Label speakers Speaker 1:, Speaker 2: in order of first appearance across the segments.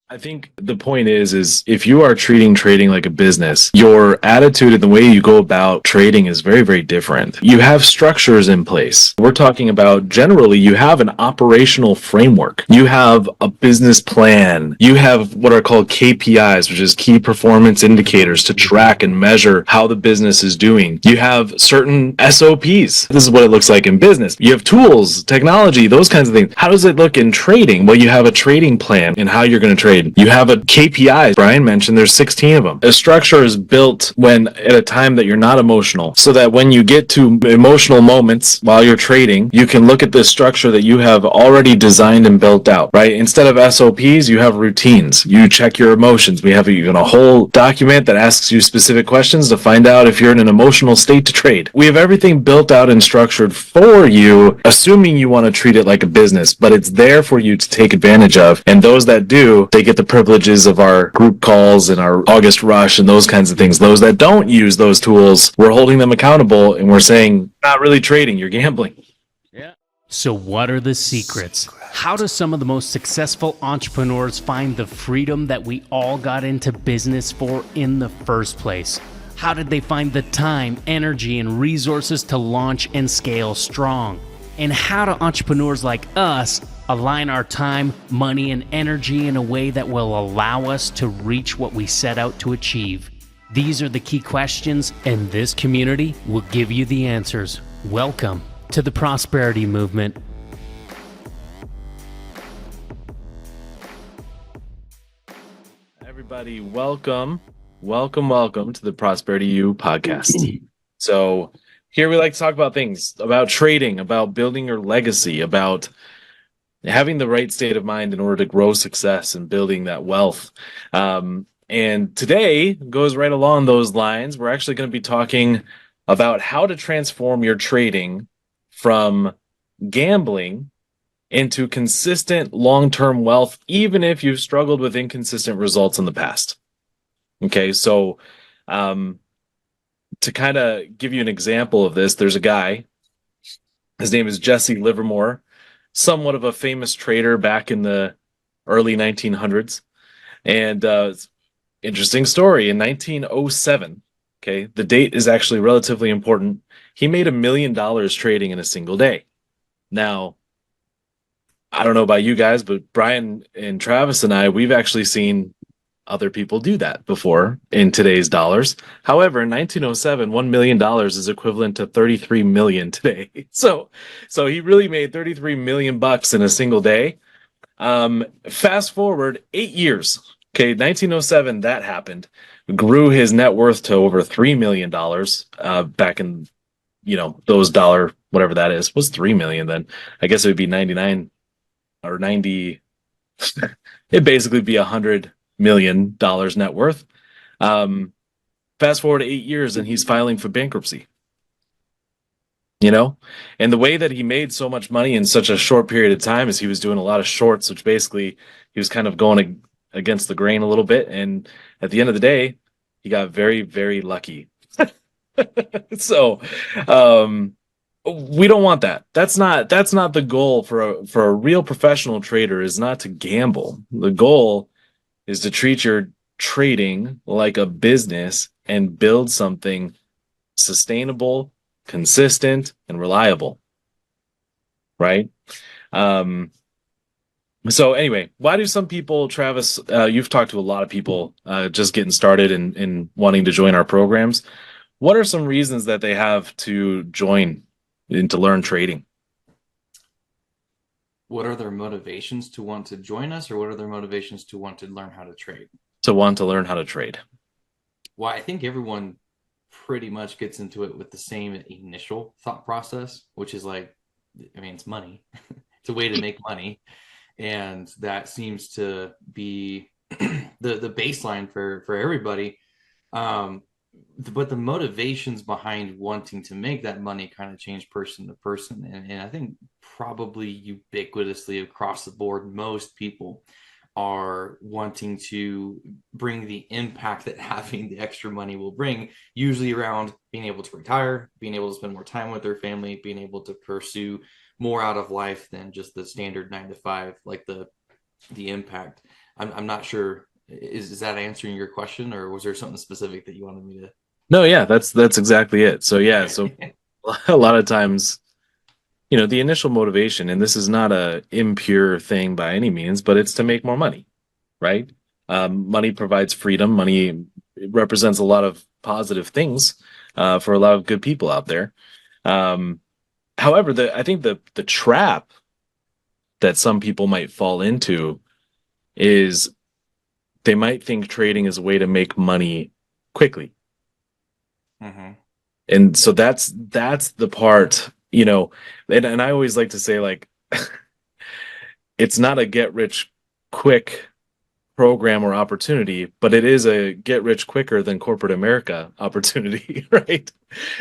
Speaker 1: I think the point is if you are treating trading like a business, your attitude and the way you go about trading is very, very different. You have structures in place. We're talking about generally you have an operational framework. You have a business plan. You have what are called KPIs, which is key performance indicators to track and measure how the business is doing. You have certain SOPs. This is what it looks like in business. You have tools, technology, those kinds of things. How does it look in trading? Well, you have a trading plan and how you're going to trade. You have a KPI. Brian mentioned there's 16 of them. A structure is built when at a time that you're not emotional, so that when you get to emotional moments while you're trading, you can look at this structure that you have already designed and built out, right? Instead of SOPs, you have routines. You check your emotions. We have a whole document that asks you specific questions to find out if you're in an emotional state to trade. We have everything built out and structured for you, assuming you want to treat it like a business, but it's there for you to take advantage of. And those that do, they get the privileges of our group calls and our August rush and those kinds of things. Those that don't use those tools, we're holding them accountable and we're saying, not really trading, you're gambling.
Speaker 2: Yeah. So what are the secrets? How do some of the most successful entrepreneurs find the freedom that we all got into business for in the first place? How did they find the time, energy, and resources to launch and scale strong? And how do entrepreneurs like us align our time, money, and energy in a way that will allow us to reach what we set out to achieve? These are the key questions, and this community will give you the answers. Welcome to the Prosperity Movement.
Speaker 1: Everybody, welcome to the Prosperity U podcast. So here we like to talk about things, about trading, about building your legacy, about having the right state of mind in order to grow success and building that wealth. And today goes right along those lines. We're actually going to be talking about how to transform your trading from gambling into consistent long-term wealth, even if you've struggled with inconsistent results in the past. Okay, so to kind of give you an example of this, there's a guy, his name is Jesse Livermore, somewhat of a famous trader back in the early 1900s. And interesting story, in 1907, okay, the date is actually relatively important, he made $1 million trading in a single day. Now, I don't know about you guys, but Brian and Travis and I, we've actually seen other people do that before in today's dollars. However, in 1907, $1 million is equivalent to 33 million today. So he really made 33 million bucks in a single day. Fast forward 8 years. Okay, 1907, that happened. Grew his net worth to over $3 million back in, those dollar, whatever that is, was 3 million then. I guess it would be 99 or 90. It'd basically be $100 million net worth. Fast forward 8 years and he's filing for bankruptcy. And the way that he made so much money in such a short period of time is he was doing a lot of shorts, which basically he was kind of going against the grain a little bit. And at the end of the day, he got very, very lucky. So, we don't want that. That's not the goal for a real professional trader, is not to gamble. The goal is to treat your trading like a business and build something sustainable, consistent, and reliable. Right? So anyway, why do some people, Travis, you've talked to a lot of people just getting started and wanting to join our programs. What are some reasons that they have to join and to learn trading?
Speaker 3: What are their motivations to want to join us, or what are their motivations to want to learn how to trade?
Speaker 1: To want to learn how to trade.
Speaker 3: Well, I think everyone pretty much gets into it with the same initial thought process, which is like, it's money. It's a way to make money. And that seems to be the baseline for everybody. But the motivations behind wanting to make that money kind of change person to person. And I think probably ubiquitously across the board, most people are wanting to bring the impact that having the extra money will bring, usually around being able to retire, being able to spend more time with their family, being able to pursue more out of life than just the standard 9 to 5, like the impact. I'm not sure. Is that answering your question, or was there something specific that you wanted me to?
Speaker 1: No, yeah, that's exactly it. So yeah, so
Speaker 3: Okay.
Speaker 1: a lot of times, the initial motivation, and this is not a impure thing by any means, but it's to make more money, right? Money provides freedom. Money represents a lot of positive things for a lot of good people out there. Um, However, I think the trap that some people might fall into is they might think trading is a way to make money quickly.
Speaker 3: Hmm.
Speaker 1: And so that's the part, and I always like to say, like, it's not a get rich quick program or opportunity, but it is a get rich quicker than corporate America opportunity, right?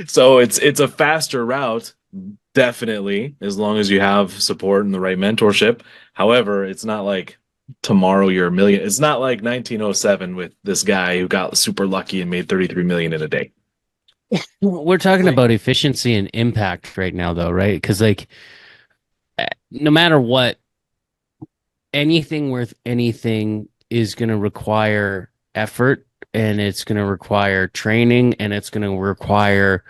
Speaker 1: So it's a faster route, definitely, as long as you have support and the right mentorship. However, it's not like tomorrow you're a million. It's not like 1907 with this guy who got super lucky and made 33 million in a day.
Speaker 2: We're talking
Speaker 3: Like,
Speaker 2: about efficiency and impact right now, though, right? Because like, no matter what, anything worth anything is going to require effort, and it's going to require training, and it's going to require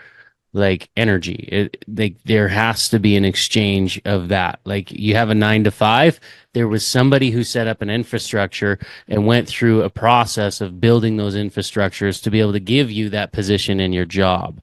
Speaker 2: like energy. Like there has to be an exchange of that. Like you have a 9 to 5. There was somebody who set up an infrastructure and went through a process of building those infrastructures to be able to give you that position in your job.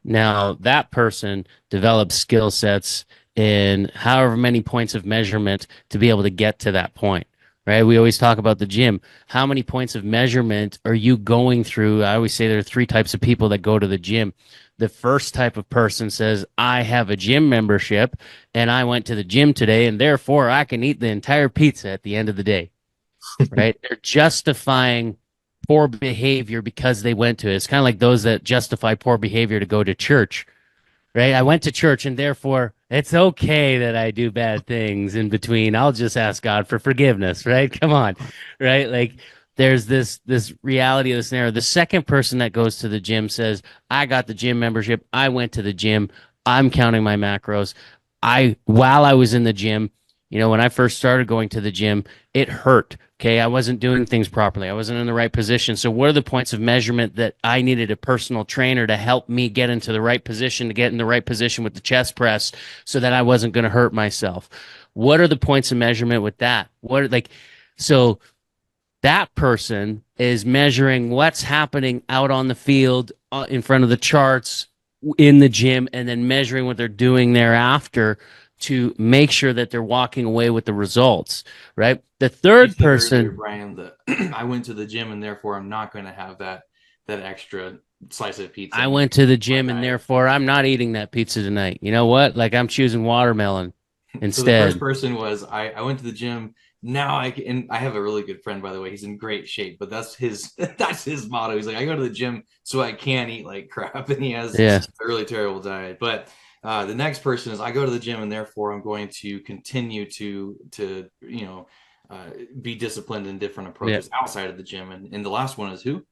Speaker 2: Now, that person develops skill sets in however many points of measurement to be able to get to that point, right? We always talk about the gym. How many points of measurement are you going through? I always say there are 3 types of people that go to the gym. The first type of person says, I have a gym membership and I went to the gym today, and therefore I can eat the entire pizza at the end of the day, right? They're justifying poor behavior because they went to it. It's kind of like those that justify poor behavior to go to church, right? I went to church and therefore it's okay that I do bad things in between. I'll just ask God for forgiveness, right? Come on, right? Like there's this reality of the scenario. The second person that goes to the gym says, I got the gym membership. I went to the gym. I'm counting my macros. While I was in the gym, when I first started going to the gym, it hurt. Okay. I wasn't doing things properly. I wasn't in the right position. So, what are the points of measurement that I needed a personal trainer to help me get into the right position, to get in the right position with the chest press so that I wasn't going to hurt myself? What are the points of measurement with that? So that person is measuring what's happening out on the field in front of the charts in the gym, and then measuring what they're doing thereafter to make sure that they're walking away with the results, right? The
Speaker 3: you
Speaker 2: third
Speaker 3: said earlier,
Speaker 2: person,
Speaker 3: Brian, that I went to the gym and therefore I'm not going to have that extra slice of pizza
Speaker 2: I
Speaker 3: in
Speaker 2: went to the
Speaker 3: my
Speaker 2: gym and
Speaker 3: diet.
Speaker 2: therefore I'm not eating that pizza tonight. You know what? Like I'm choosing watermelon
Speaker 3: So the first
Speaker 2: instead.
Speaker 3: person was I went to the gym. Now I can, and I have a really good friend, by the way. He's in great shape, but that's his that's his motto. He's like, I go to the gym so I can eat like crap, and he has
Speaker 2: Yeah.
Speaker 3: a really terrible diet. But the next person is I go to the gym and therefore I'm going to continue to be disciplined in different
Speaker 2: Yeah.
Speaker 3: approaches outside of the gym. And the last one is who?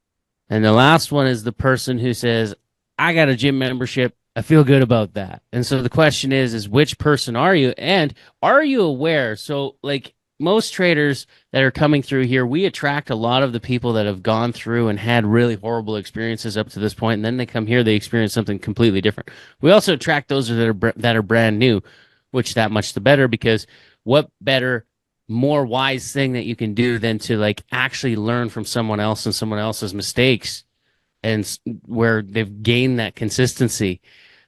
Speaker 2: And the last one is the person who says, I got a gym membership. I feel good about that. And so the question is which person are you? And are you aware? So like most traders that are coming through here, we attract a lot of the people that have gone through and had really horrible experiences up to this point, and then they come here, they experience something completely different. We also attract those that are brand new, which that much the better, because what better, more wise thing that you can do than to like actually learn from someone else and someone else's mistakes, and where they've gained that consistency.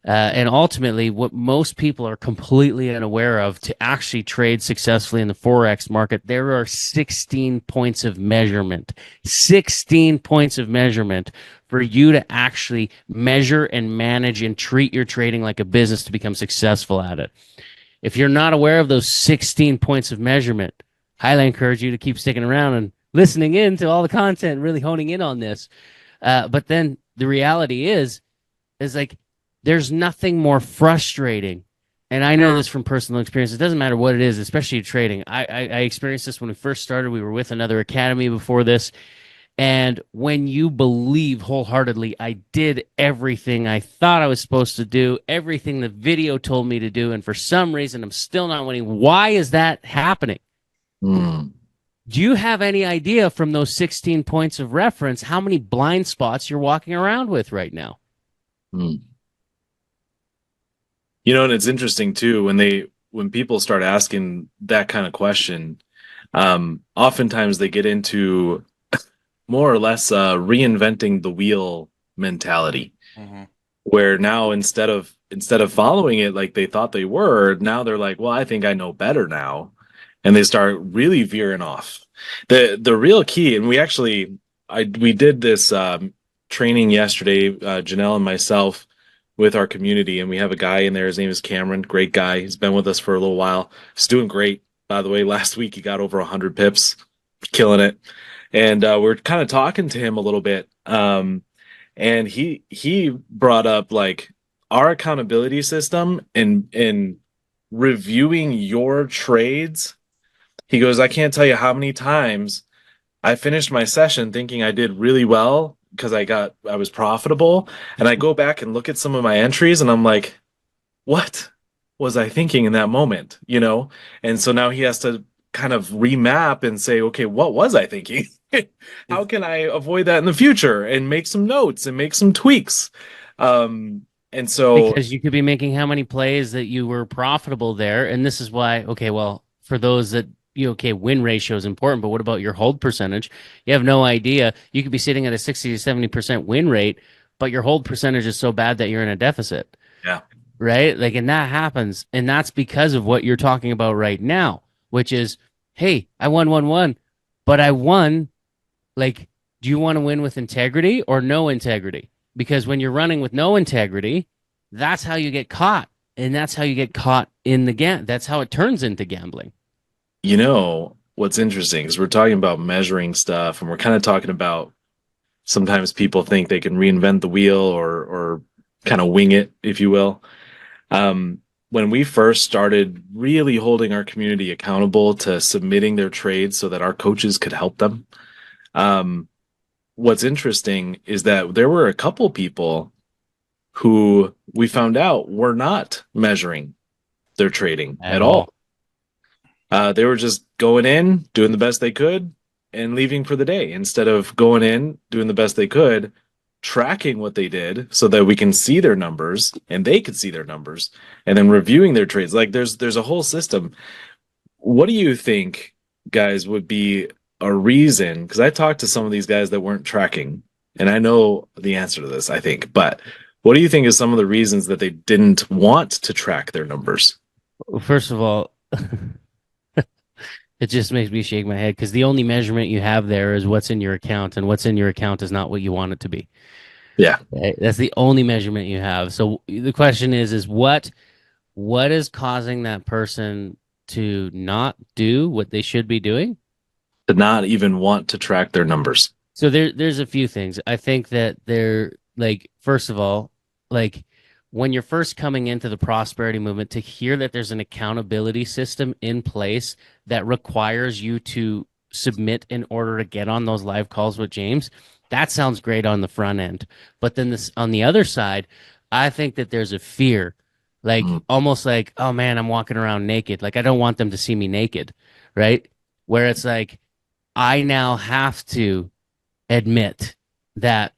Speaker 2: And ultimately, what most people are completely unaware of, to actually trade successfully in the Forex market, there are 16 points of measurement. 16 points of measurement for you to actually measure and manage and treat your trading like a business to become successful at it. If you're not aware of those 16 points of measurement, highly encourage you to keep sticking around and listening in to all the content, really honing in on this. But then the reality is like there's nothing more frustrating. And I know this from personal experience. It doesn't matter what it is, especially trading. I experienced this when we first started. We were with another academy before this. And when you believe wholeheartedly, I did everything I thought I was supposed to do, everything the video told me to do, and for some reason I'm still not winning. Why is that happening?
Speaker 1: Hmm.
Speaker 2: Do you have any idea from those 16 points of reference how many blind spots you're walking around with right now?
Speaker 1: Hmm. And it's interesting too when people start asking that kind of question, oftentimes they get into more or less reinventing the wheel mentality,
Speaker 3: Mhm.
Speaker 1: where now instead of following it like they thought they were, now they're like, well, I think I know better now, and they start really veering off. The real key, and we did this training yesterday, Janelle and myself, with our community, and we have a guy in there. His name is Cameron, great guy. He's been with us for a little while. He's doing great, by the way. Last week he got over 100 pips, killing it. And we're kind of talking to him a little bit. And he brought up like our accountability system and reviewing your trades. He goes, I can't tell you how many times I finished my session thinking I did really well because I was profitable, and I go back and look at some of my entries and I'm like, what was I thinking in that moment, And so now he has to kind of remap and say, okay, what was I thinking? How can I avoid that in the future and make some notes and make some tweaks? And so,
Speaker 2: Because you could be making how many plays that you were profitable there. And this is why, okay, well, for those that okay, win ratio is important, but what about your hold percentage? You have no idea. You could be sitting at a 60 to 70% win rate, but your hold percentage is so bad that you're in a deficit.
Speaker 1: yeah,
Speaker 2: Right? Like, and that happens. And that's because of what you're talking about right now, which is, hey, I won, but I won. Like, do you want to win with integrity or no integrity? Because when you're running with no integrity, that's how you get caught. And that's how you get caught in the game. That's how it turns into gambling.
Speaker 1: what's interesting is we're talking about measuring stuff, and we're kind of talking about sometimes people think they can reinvent the wheel or kind of wing it, if you will. When we first started really holding our community accountable to submitting their trades so that our coaches could help them, um, what's interesting is that there were a couple people who we found out were not measuring their trading
Speaker 2: At
Speaker 1: at all.
Speaker 2: all.
Speaker 1: They were just going in, doing the best they could, and leaving for the day instead of going in, doing the best they could, tracking what they did so that we can see their numbers and they could see their numbers, and then reviewing their trades. Like there's a whole system. What do you think, guys, would be a reason? Because I talked to some of these guys that weren't tracking, and I know the answer to this, I think, but what do you think is some of the reasons that they didn't want to track their numbers?
Speaker 2: Well, first of all, it just makes me shake my head because the only measurement you have there is what's in your account, and what's in your account is not what you want it to be.
Speaker 1: Yeah.
Speaker 2: Right? That's the only measurement you have. So the question is what is causing that person to not do what they should be doing?
Speaker 1: To not even want to track their numbers.
Speaker 2: So there's a few things. I think that they're like, first of all, like when you're first coming into the prosperity movement, to hear that there's an accountability system in place that requires you to submit in order to get on those live calls with James, that sounds great on the front end. But then this on the other side, I think that there's a fear, like
Speaker 1: Mm.
Speaker 2: almost like, oh man, I'm walking around naked. Like I don't want them to see me naked, right? Where it's like, I now have to admit that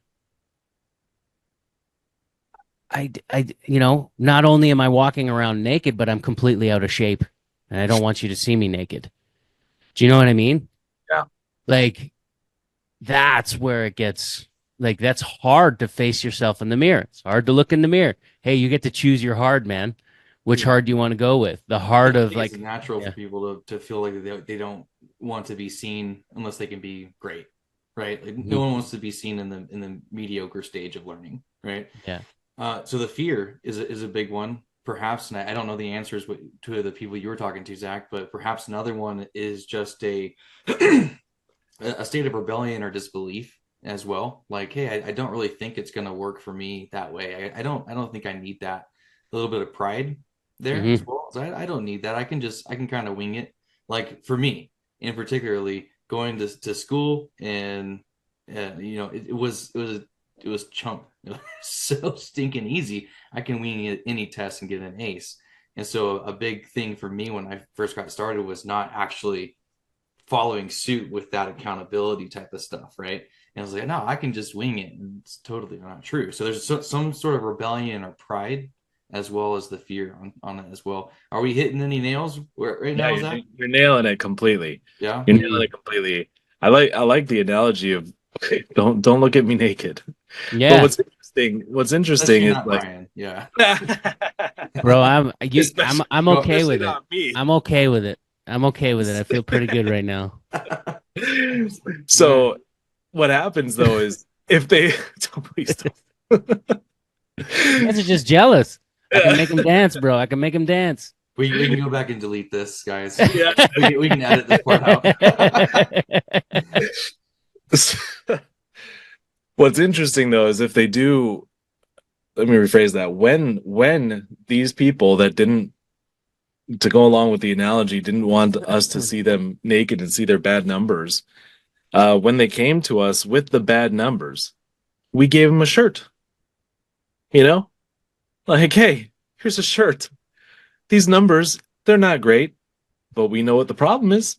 Speaker 2: not only am I walking around naked, but I'm completely out of shape, and I don't want you to see me naked. Do you know what I mean?
Speaker 1: Yeah.
Speaker 2: Like that's where it gets like that's hard to face yourself in the mirror. It's hard to look in the mirror. Hey, you get to choose your hard, man. Which hard do you want to go with? The hard
Speaker 3: I
Speaker 2: of
Speaker 3: think
Speaker 2: like
Speaker 3: it's natural
Speaker 2: yeah.
Speaker 3: for people to feel like they don't want to be seen unless they can be great, right? Like no
Speaker 2: Mhm.
Speaker 3: one wants to be seen in the mediocre stage of learning, right?
Speaker 2: Yeah.
Speaker 3: So the fear is a big one, perhaps, and I don't know the answers to the people you were talking to, Zach, but perhaps another one is just a a state of rebellion or disbelief as well. Like, hey, I don't really think it's going to work for me that way. I don't think I need that. A little bit of pride there as
Speaker 2: Hmm.
Speaker 3: well. So I don't need that. I can kind of wing it. Like for me, and particularly going to school, and it was chump. It was so stinking easy. I can wing any test and get an ace. And so a big thing for me when I first got started was not actually following suit with that accountability type of stuff, right? And I was like, no, I can just wing it. And it's totally not true. So there's some sort of rebellion or pride as well as the fear on it as well. Are we hitting any nails right now?
Speaker 1: Yeah, you're nailing it completely.
Speaker 3: Yeah.
Speaker 1: You're nailing it completely. I like the analogy of don't look at me naked.
Speaker 2: Yeah.
Speaker 1: But what's interesting is
Speaker 3: not
Speaker 1: like
Speaker 3: Brian. Yeah.
Speaker 2: Bro, I'm
Speaker 1: No,
Speaker 2: okay with
Speaker 1: especially
Speaker 2: it.
Speaker 1: not me.
Speaker 2: I'm okay with it. I'm okay with it. I feel pretty good right now.
Speaker 1: So what happens though is if they please don't.
Speaker 2: You guys are just jealous. I can make them dance, bro. I can make them dance.
Speaker 3: We can go back and delete this, guys.
Speaker 1: Yeah.
Speaker 3: We can edit this part out.
Speaker 1: What's interesting though is if they do, let me rephrase that. When these people that didn't, to go along with the analogy, didn't want us to see them naked and see their bad numbers, when they came to us with the bad numbers, we gave them a shirt. You know, like, hey, here's a shirt. These numbers, they're not great, but we know what the problem is.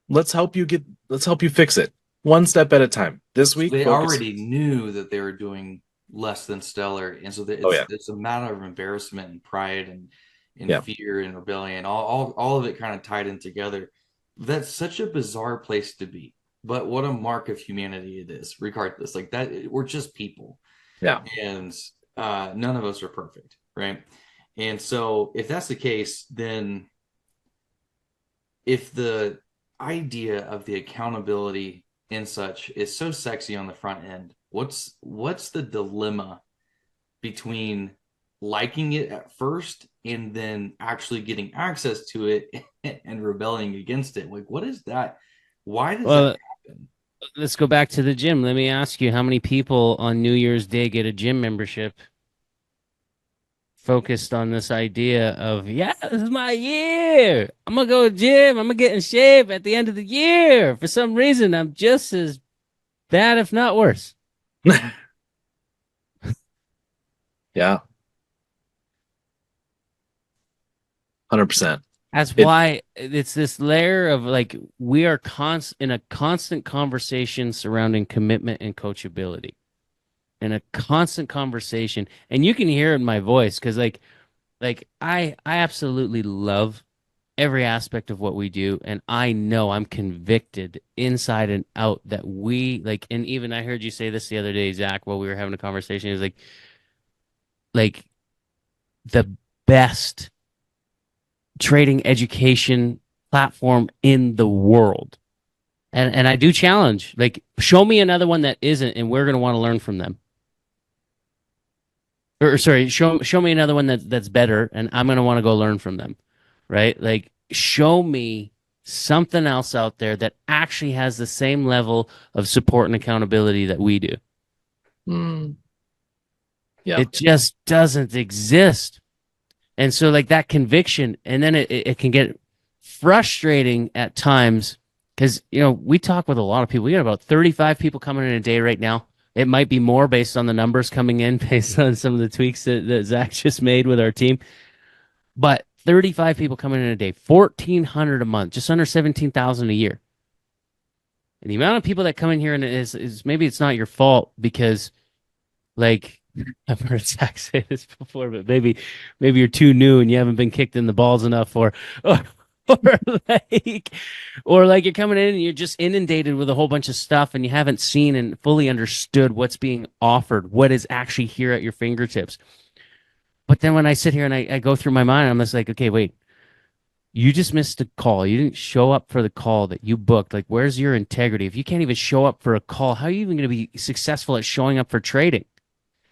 Speaker 1: Let's help you fix it one step at a time. This week,
Speaker 3: They
Speaker 1: focus.
Speaker 3: already knew that they were doing less than stellar, and so it's a matter of embarrassment and pride and fear and rebellion. All of it kind of tied in together. That's such a bizarre place to be, but what a mark of humanity it is. Regardless, like that, we're just people.
Speaker 1: Yeah,
Speaker 3: and none of us are perfect, right? And so if that's the case, then if the idea of the accountability and such is so sexy on the front end, what's the dilemma between liking it at first and then actually getting access to it and rebelling against it? Like, what is that? Why does that happen?
Speaker 2: Let's go back to the gym. Let me ask you, how many people on New Year's Day get a gym membership focused on this idea of, yeah, this is my year. I'm going to go to the gym. I'm going to get in shape at the end of the year. For some reason, I'm just as bad, if not worse.
Speaker 1: yeah, 100%.
Speaker 2: That's why it's this layer of like, we are in a constant conversation surrounding commitment and coachability, and a constant conversation. And you can hear in my voice, because like I absolutely love every aspect of what we do. And I know I'm convicted inside and out that we like, and even I heard you say this the other day, Zach, while we were having a conversation, is like the best trading education platform in the world. And I do challenge, like, show me another one that isn't, and we're going to want to learn from them. Or sorry, show me another one that's better, and I'm going to want to go learn from them. Right? Like, show me something else out there that actually has the same level of support and accountability that we do.
Speaker 1: Yeah.
Speaker 2: It just doesn't exist. And so like that conviction, and then it can get frustrating at times, because, you know, we talk with a lot of people. We got about 35 people coming in a day right now. It might be more based on the numbers coming in, based on some of the tweaks that Zach just made with our team. But 35 people coming in a day, 1,400 a month, just under 17,000 a year. And the amount of people that come in here, and is maybe it's not your fault, because like, I've heard Zach say this before, but maybe you're too new and you haven't been kicked in the balls enough, or like you're coming in and you're just inundated with a whole bunch of stuff and you haven't seen and fully understood what's being offered, what is actually here at your fingertips. But then when I sit here and I go through my mind, I'm just like, okay, wait, you just missed a call. You didn't show up for the call that you booked. Like, where's your integrity? If you can't even show up for a call, how are you even going to be successful at showing up for trading?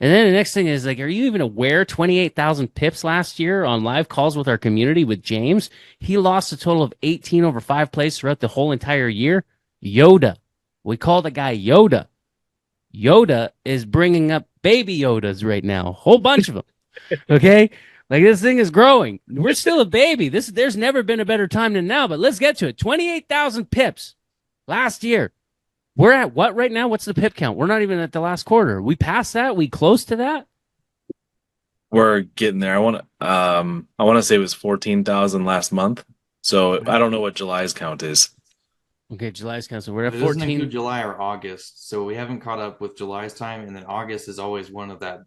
Speaker 2: And then the next thing is, like, are you even aware 28,000 pips last year on live calls with our community with James? He lost a total of 18 over 5 plays throughout the whole entire year. Yoda. We call the guy Yoda. Yoda is bringing up baby Yodas right now. A whole bunch of them. Okay? Like, this thing is growing. We're still a baby. There's never been a better time than now, but let's get to it. 28,000 pips last year. We're at what right now? What's the pip count? We're not even at the last quarter. We passed that? We close to that?
Speaker 1: We're getting there. I want to say it was 14,000 last month. So I don't know what July's count is.
Speaker 2: Okay, July's count. So we're at
Speaker 3: But it doesn't
Speaker 2: 14.
Speaker 3: include July or August, so we haven't caught up with July's time, and then August is always one of that.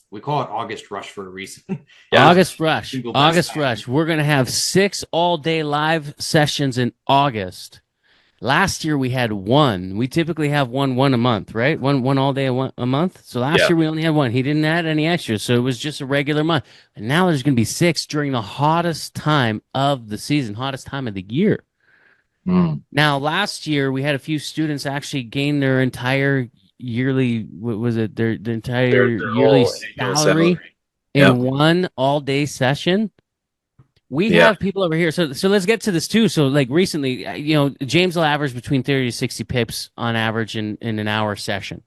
Speaker 3: We call it August rush for a reason.
Speaker 1: Yeah.
Speaker 2: August Rush.
Speaker 3: Single best
Speaker 2: August
Speaker 3: time.
Speaker 2: Rush. We're going to have 6 all-day live sessions in August. Last year we had 1. We typically have one a month, right? One all day a month. So last
Speaker 1: Yeah.
Speaker 2: year we only had 1. He didn't add any extras, so it was just a regular month. And now there's going to be 6 during the hottest time of the season, hottest time of the year.
Speaker 1: Mm.
Speaker 2: Now, last year we had a few students actually gain their entire yearly, what was it? Their entire
Speaker 1: Their
Speaker 2: yearly
Speaker 1: whole annual
Speaker 2: salary in
Speaker 1: Yep.
Speaker 2: one all-day session. We
Speaker 1: Yeah.
Speaker 2: have people over here. So let's get to this too. So like recently, James will average between 30 to 60 pips on average in an hour session.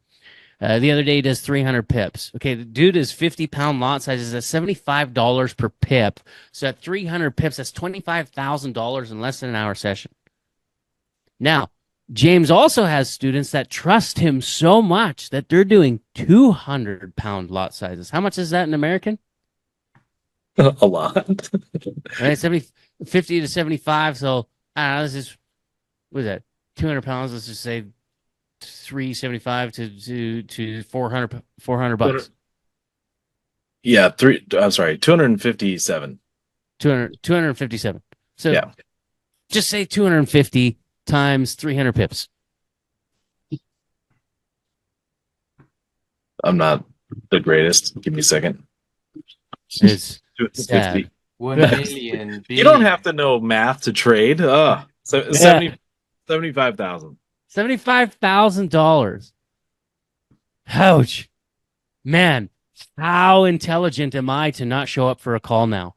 Speaker 2: The other day he does 300 pips. Okay, the dude is 50-pound lot sizes at $75 per pip. So at 300 pips, that's $25,000 in less than an hour session. Now, James also has students that trust him so much that they're doing 200-pound lot sizes. How much is that in American?
Speaker 1: A lot.
Speaker 2: Right, 50 to 75. So I don't know, this is, what is that? 200 pounds. Let's just say 375 to 400 bucks.
Speaker 1: Yeah, 257.
Speaker 2: 257. So
Speaker 1: Yeah.
Speaker 2: just say 250 times 300 pips.
Speaker 1: I'm not the greatest. Give me a second.
Speaker 2: It's
Speaker 1: 250.
Speaker 2: sad.
Speaker 3: 1 million.
Speaker 1: You don't have to know math to trade. So 75,000.
Speaker 2: $75,000. Ouch. Man, how intelligent am I to not show up for a call now?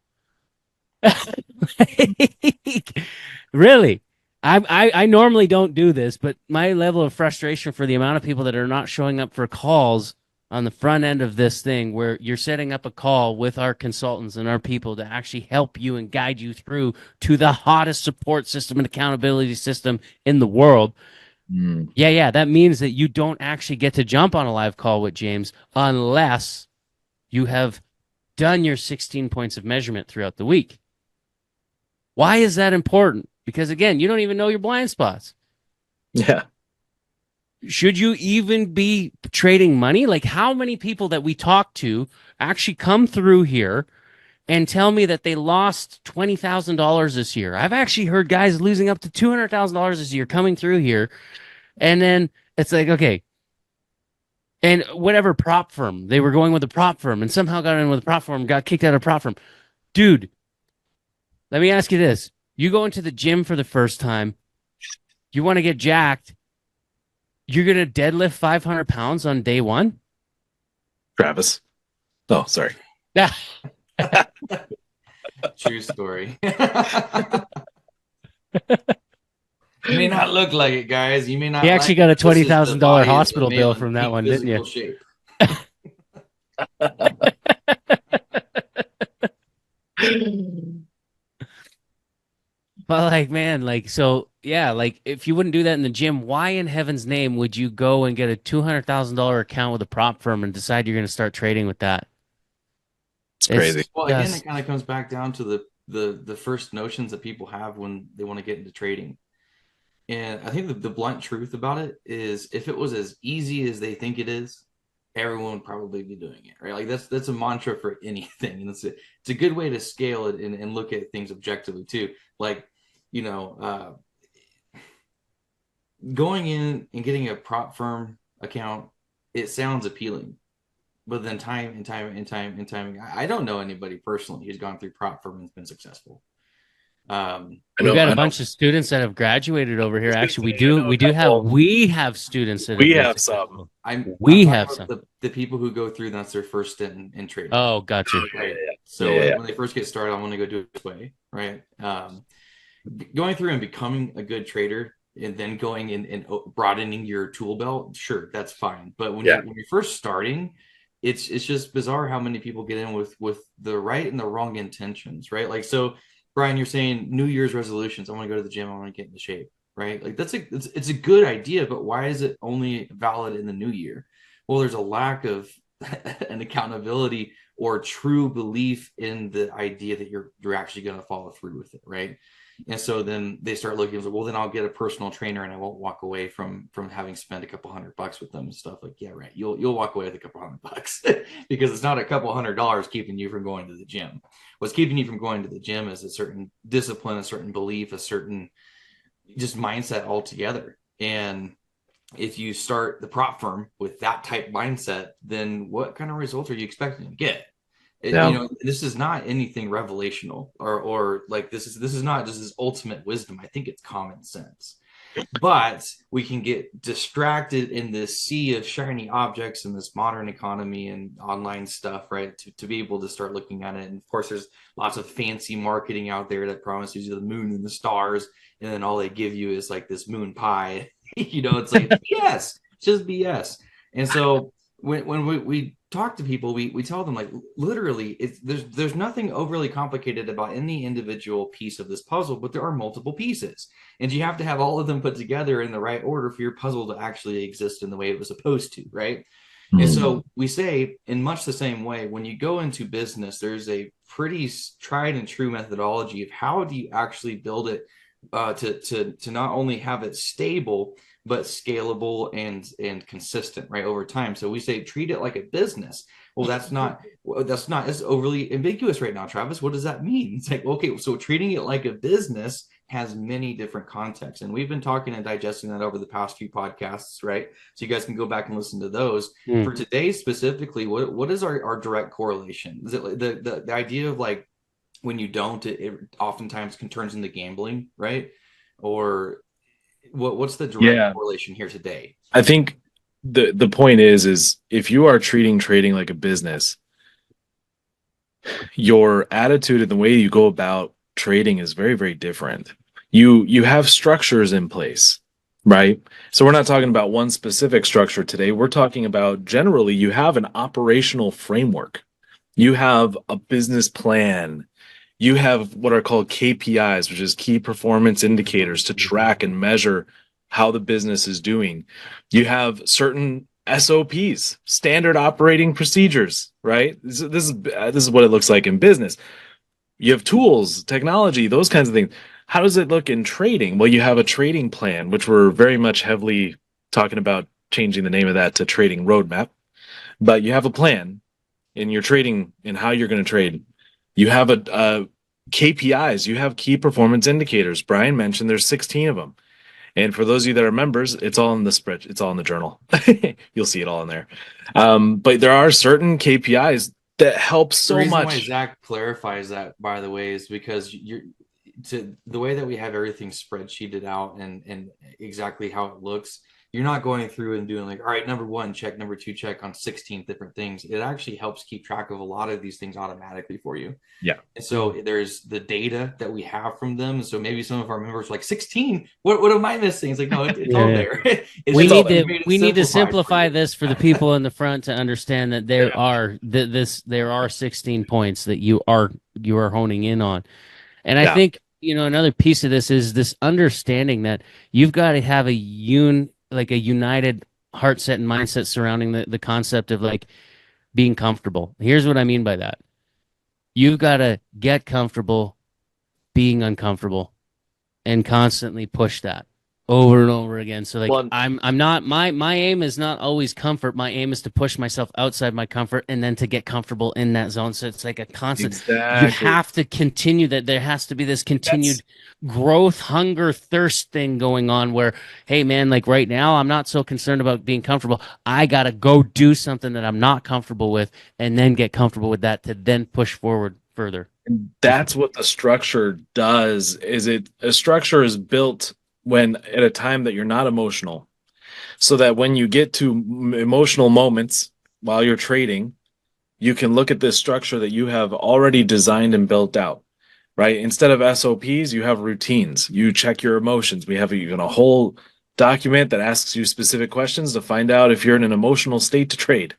Speaker 2: Really? I normally don't do this, but my level of frustration for the amount of people that are not showing up for calls on the front end of this thing, where you're setting up a call with our consultants and our people to actually help you and guide you through to the hottest support system and accountability system in the world.
Speaker 1: Mm.
Speaker 2: Yeah, that means that you don't actually get to jump on a live call with James unless you have done your 16 points of measurement throughout the week. Why is that important? Because again, you don't even know your blind spots.
Speaker 1: Yeah.
Speaker 2: Should you even be trading money? Like, how many people that we talk to actually come through here and tell me that they lost $20,000 this year? I've actually heard guys losing up to $200,000 this year coming through here. And then it's like, okay. And whatever prop firm, they were going with a prop firm and somehow got in with a prop firm, got kicked out of prop firm. Dude, let me ask you this. You go into the gym for the first time, you want to get jacked, you're going to deadlift 500 pounds on day one?
Speaker 1: Travis. Oh, sorry.
Speaker 2: Yeah.
Speaker 3: True story. It may not look like it, guys. You may not.
Speaker 2: You actually
Speaker 3: like
Speaker 2: got a
Speaker 3: it. This is the
Speaker 2: $20,000
Speaker 3: body of a
Speaker 2: hospital
Speaker 3: male
Speaker 2: bill
Speaker 3: in
Speaker 2: from that
Speaker 3: peak
Speaker 2: one, didn't you?
Speaker 3: physical shape.
Speaker 2: But like, man, like, so yeah, like if you wouldn't do that in the gym, why in heaven's name would you go and get a $200,000 account with a prop firm and decide you're going to start trading with that?
Speaker 1: It's crazy.
Speaker 3: Well, again,
Speaker 2: just-
Speaker 3: it kind of comes back down to the first notions that people have when they want to get into trading. And I think the blunt truth about it is, if it was as easy as they think it is, everyone would probably be doing it, right? Like that's a mantra for anything, and it's a good way to scale it and look at things objectively too. Like, going in and getting a prop firm account, it sounds appealing, but then time and time, I don't know anybody personally who's gone through prop firm and been successful.
Speaker 2: We've got a bunch of students that have graduated over here. Actually, we have students that
Speaker 1: We
Speaker 2: been
Speaker 1: have
Speaker 2: successful.
Speaker 1: some.
Speaker 2: We
Speaker 3: I'm
Speaker 2: have
Speaker 3: talking
Speaker 2: some.
Speaker 3: about the people who go through, that's their first stint in trading.
Speaker 2: Oh, gotcha.
Speaker 3: Right. So
Speaker 1: Yeah.
Speaker 3: when they first get started, I want to go do it this way, right? Going through and becoming a good trader, and then going and broadening your tool belt, sure, that's fine. But when you're first starting, it's just bizarre how many people get in with the right and the wrong intentions, right? Like, so Brian, you're saying New Year's resolutions. I want to go to the gym. I want to get into shape, right? Like it's a good idea, but why is it only valid in the new year? Well, there's a lack of an accountability or true belief in the idea that you're actually going to follow through with it, right? And so then they start looking like, well, then I'll get a personal trainer and I won't walk away from having spent a couple $100 with them and stuff. Like, yeah, right. You'll walk away with a couple $100 because it's not a couple $100 keeping you from going to the gym. What's keeping you from going to the gym is a certain discipline, a certain belief, a certain just mindset altogether. And if you start the prop firm with that type mindset, then what kind of results are you expecting to get?
Speaker 1: Yeah.
Speaker 3: You know, this is not anything revelational or like this is not just this ultimate wisdom. I think it's common sense. But we can get distracted in this sea of shiny objects in this modern economy and online stuff, right? To be able to start looking at it. And of course, there's lots of fancy marketing out there that promises you the moon and the stars, and then all they give you is like this moon pie. You know, it's like BS, it's just BS. And so when we talk to people, we tell them like literally there's nothing overly complicated about any individual piece of this puzzle, but there are multiple pieces, and you have to have all of them put together in the right order for your puzzle to actually exist in the way it was supposed to, right? And so we say, in much the same way, when you go into business, there's a pretty tried and true methodology of how do you actually build it to not only have it stable but scalable and consistent, right, over time. So we say treat it like a business. Well, that's not as overly ambiguous right now, Travis. What does that mean? It's like, okay, so treating it like a business has many different contexts, and we've been talking and digesting that over the past few podcasts, right? So you guys can go back and listen to those. For today specifically, what is our direct correlation? Is it the idea of like when you don't, it oftentimes can turns into gambling, right? Or what's the direct correlation here today?
Speaker 1: I think the point is if you are treating trading like a business, your attitude and the way you go about trading is very, very different. You have structures in place, right? So we're not talking about one specific structure today. We're talking about generally you have an operational framework. You have a business plan. You have what are called KPIs, which is key performance indicators to track and measure how the business is doing. You have certain SOPs, standard operating procedures, right? This is what it looks like in business. You have tools, technology, those kinds of things. How does it look in trading? Well, you have a trading plan, which we're very much heavily talking about changing the name of that to trading roadmap. But you have a plan in your trading and how you're going to trade. You have a KPIs, you have key performance indicators. Brian mentioned there's 16 of them. And for those of you that are members, it's all in the spread. It's all in the journal. You'll see it all in there. But there are certain KPIs that help so much. The reason
Speaker 3: why Zach clarifies that, by the way, is because the way that we have everything spreadsheeted out and exactly how it looks. You're not going through and doing like, all right, number one, check, number two, check on 16 different things. It actually helps keep track of a lot of these things automatically for you.
Speaker 1: Yeah.
Speaker 3: And so there's the data that we have from them. So maybe some of our members are like 16. What am I missing? It's like, no, it's all there.
Speaker 2: We need to simplify this for the people in the front to understand that there are 16 points that you are honing in on. And I think, another piece of this is this understanding that you've got to have a united heart set and mindset surrounding the concept of like being comfortable. Here's what I mean by that. You've got to get comfortable being uncomfortable and constantly push that over and over again. So like I'm not my aim is not always comfort. My aim is to push myself outside my comfort and then to get comfortable in that zone. So it's like a constant, you have to continue that. There has to be this continued growth, hunger, thirst thing going on where, hey man, like right now, I'm not so concerned about being comfortable. I got to go do something that I'm not comfortable with and then get comfortable with that to then push forward further.
Speaker 1: And that's what the structure does. A structure is built when at a time that you're not emotional, so that when you get to emotional moments while you're trading, you can look at this structure that you have already designed and built out, right? Instead of SOPs, you have routines. You check your emotions. We have a whole document that asks you specific questions to find out if you're in an emotional state to trade.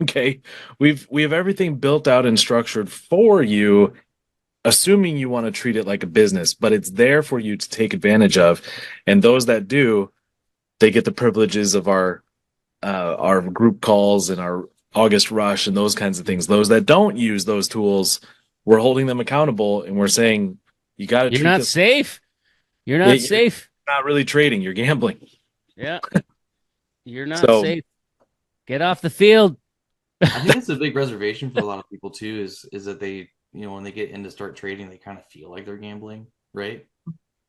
Speaker 1: Okay. We have everything built out and structured for you, assuming you want to treat it like a business, but it's there for you to take advantage of. And those that do, they get the privileges of our group calls and our August rush and those kinds of things. Those that don't use those tools, we're holding them accountable and we're saying, You got to
Speaker 2: You're
Speaker 1: treat
Speaker 2: not
Speaker 1: this.
Speaker 2: safe. You're
Speaker 1: Yeah,
Speaker 2: not
Speaker 1: you're
Speaker 2: safe.
Speaker 1: not really trading. You're gambling.
Speaker 2: Yeah, you're not
Speaker 1: So
Speaker 2: safe. Get off the field.
Speaker 3: I think that's a big reservation for a lot of people too, is that they, when they get into start trading, they kind of feel like they're gambling, right?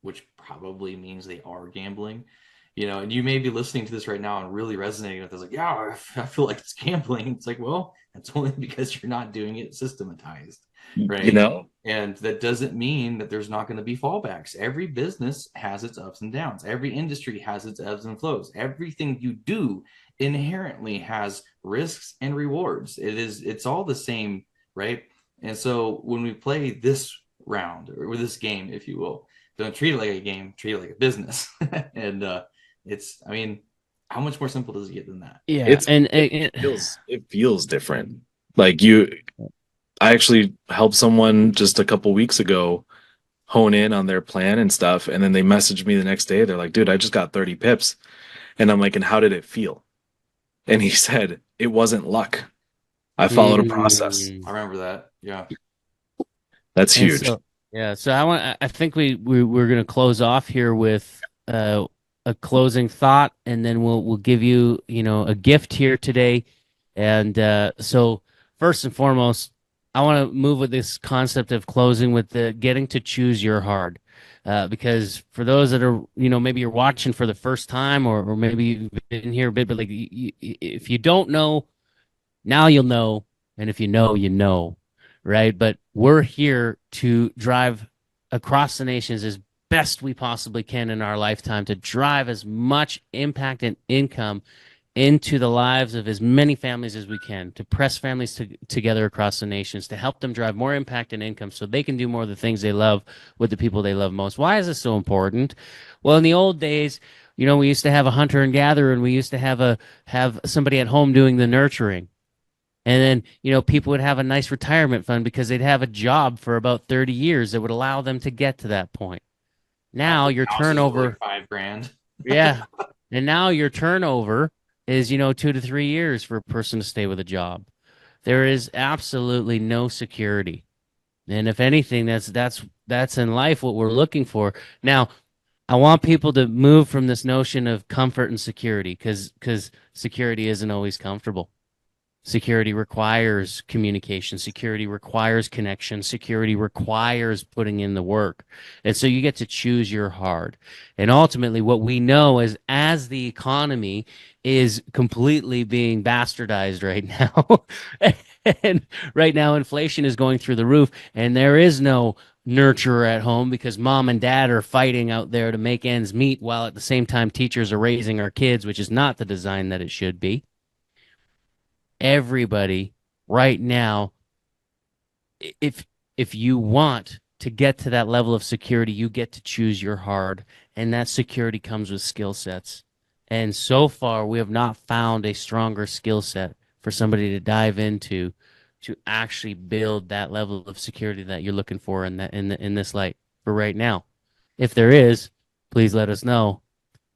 Speaker 3: Which probably means they are gambling. And you may be listening to this right now and really resonating with this, like, yeah, I feel like it's gambling. It's like, well, that's only because you're not doing it systematized,
Speaker 1: you
Speaker 3: right?
Speaker 1: know,
Speaker 3: And that doesn't mean that there's not going to be fallbacks. Every business has its ups and downs. Every industry has its ebbs and flows. Everything you do inherently has risks and rewards. It's all the same, right? And so when we play this round or this game, if you will, don't treat it like a game, treat it like a business. And I mean, how much more simple does it get than that?
Speaker 2: Yeah,
Speaker 1: it's
Speaker 2: and
Speaker 1: it feels different. Like I actually helped someone just a couple weeks ago hone in on their plan and stuff, and then they messaged me the next day. They're like, "Dude, I just got 30 pips," and I'm like, "And how did it feel?" And he said, "It wasn't luck. I followed a process."
Speaker 2: Mm.
Speaker 3: I remember that. Yeah.
Speaker 1: That's
Speaker 2: And
Speaker 1: huge.
Speaker 2: so, yeah, so I think we're gonna close off here with a closing thought, and then we'll give you a gift here today. And so first and foremost, I want to move with this concept of closing with the getting to choose your hard. Because for those that are, maybe you're watching for the first time, or maybe you've been here a bit, but like if you don't know, now you'll know, and if you know, you know, right? But we're here to drive across the nations as best we possibly can in our lifetime to drive as much impact and income into the lives of as many families as we can, to press families together across the nations, to help them drive more impact and income so they can do more of the things they love with the people they love most. Why is this so important? Well, in the old days, we used to have a hunter and gatherer, and we used to have somebody at home doing the nurturing. And then, people would have a nice retirement fund because they'd have a job for about 30 years that would allow them to get to that point. Now your
Speaker 3: Houses for
Speaker 2: turnover,
Speaker 3: like $5,000.
Speaker 2: yeah. And now your turnover is, 2 to 3 years for a person to stay with a job. There is absolutely no security. And if anything, that's in life what we're looking for. Now, I want people to move from this notion of comfort and security because security isn't always comfortable. Security requires communication. Security requires connection. Security requires putting in the work. And so you get to choose your hard. And ultimately, what we know is as the economy is completely being bastardized right now, and right now inflation is going through the roof, and there is no nurturer at home because mom and dad are fighting out there to make ends meet while at the same time teachers are raising our kids, which is not the design that it should be. Everybody right now, if you want to get to that level of security, you get to choose your hard, and that security comes with skill sets. And so far, we have not found a stronger skill set for somebody to dive into to actually build that level of security that you're looking for in this light for right now. If there is, please let us know.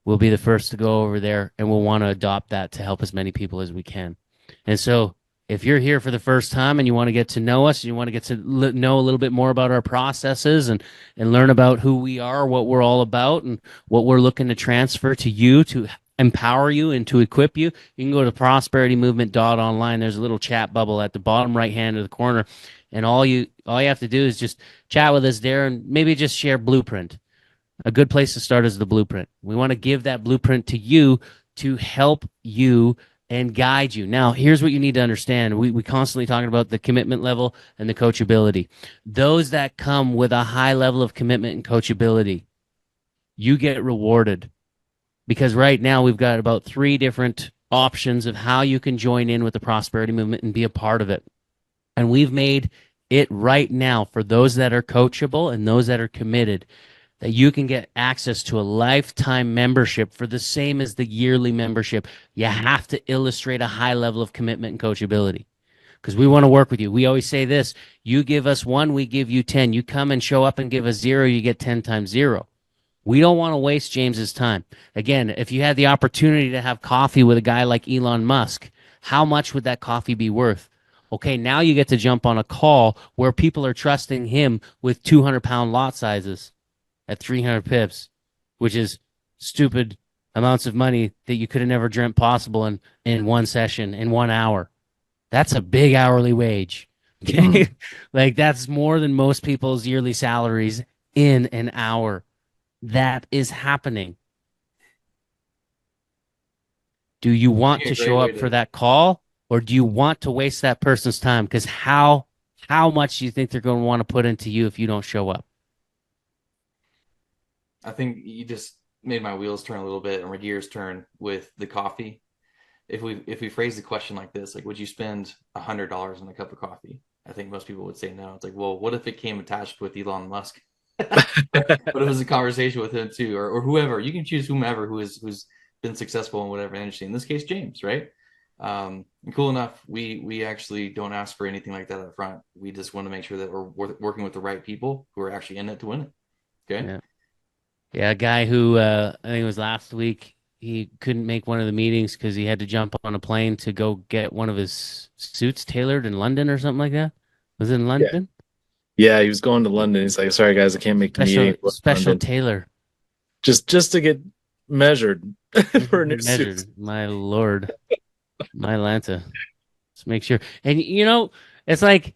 Speaker 2: We'll be the first to go over there, and we'll want to adopt that to help as many people as we can. And so if you're here for the first time and you want to get to know us, you want to get to know a little bit more about our processes and learn about who we are, what we're all about, and what we're looking to transfer to you to empower you and to equip you, you can go to prosperitymovement.online. There's a little chat bubble at the bottom right hand of the corner. And all you have to do is just chat with us there and maybe just share Blueprint. A good place to start is the Blueprint. We want to give that Blueprint to you to help you and guide you. Now, here's what you need to understand. We constantly talking about the commitment level and the coachability. Those that come with a high level of commitment and coachability, you get rewarded. Because right now we've got about 3 different options of how you can join in with the Prosperity Movement and be a part of it. And we've made it right now for those that are coachable and those that are committed that you can get access to a lifetime membership for the same as the yearly membership. You have to illustrate a high level of commitment and coachability because we want to work with you. We always say this, you give us 1, we give you 10. You come and show up and give us 0, you get 10 times 0. We don't want to waste James's time. Again, if you had the opportunity to have coffee with a guy like Elon Musk, how much would that coffee be worth? Okay, now you get to jump on a call where people are trusting him with 200-pound lot sizes at 300 pips, which is stupid amounts of money that you could have never dreamt possible in one session, in 1 hour. That's a big hourly wage. Okay. Like that's more than most people's yearly salaries in an hour. That is happening. Do you want
Speaker 3: think a
Speaker 2: to
Speaker 3: great
Speaker 2: show
Speaker 3: way
Speaker 2: up for
Speaker 3: to-
Speaker 2: that call, or do you want to waste that person's time? Because how much do you think they're going to want to put into you if you don't show up?
Speaker 3: I think you just made my wheels turn a little bit and my gears turn with the coffee. If we phrase the question like this, like, would you spend $100 on a cup of coffee? I think most people would say no. It's like, well, what if it came attached with Elon Musk? But it was a conversation with him too, or whoever. You can choose whomever who's been successful in whatever industry. In this case, James, right? And cool enough, we actually don't ask for anything like that up front. We just want to make sure that we're working with the right people who are actually in it to win it. Okay.
Speaker 2: Yeah. Yeah, a guy who I think it was last week, he couldn't make one of the meetings because he had to jump on a plane to go get one of his suits tailored in London or something like that. Was it in London?
Speaker 1: Yeah, he was going to London. He's like, sorry guys, I can't make the meeting.
Speaker 2: Special
Speaker 1: London.
Speaker 2: tailor.
Speaker 1: Just to get measured for a new
Speaker 2: Measured.
Speaker 1: suit.
Speaker 2: My Lord. My Lanta. Let's make sure. And you know, it's like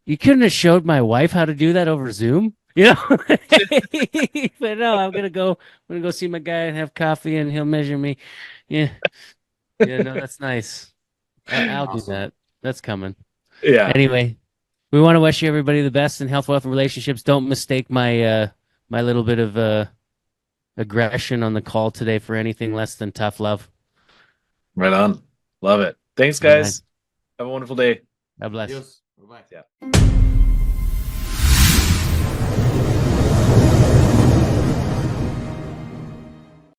Speaker 2: you couldn't have showed my wife how to do that over Zoom. You know, but no, I'm gonna go see my guy and have coffee, and he'll measure me. Yeah, yeah, no, that's nice. I'll do
Speaker 3: Awesome.
Speaker 2: that. That's coming.
Speaker 1: Yeah.
Speaker 2: Anyway, we want to wish you everybody the best in health, wealth, and relationships. Don't mistake my my little bit of aggression on the call today for anything less than tough love.
Speaker 1: Right on. Love it. Thanks,
Speaker 2: All right.
Speaker 1: guys. Have a wonderful day.
Speaker 2: God bless.
Speaker 3: Adios. Bye-bye.
Speaker 1: Yeah.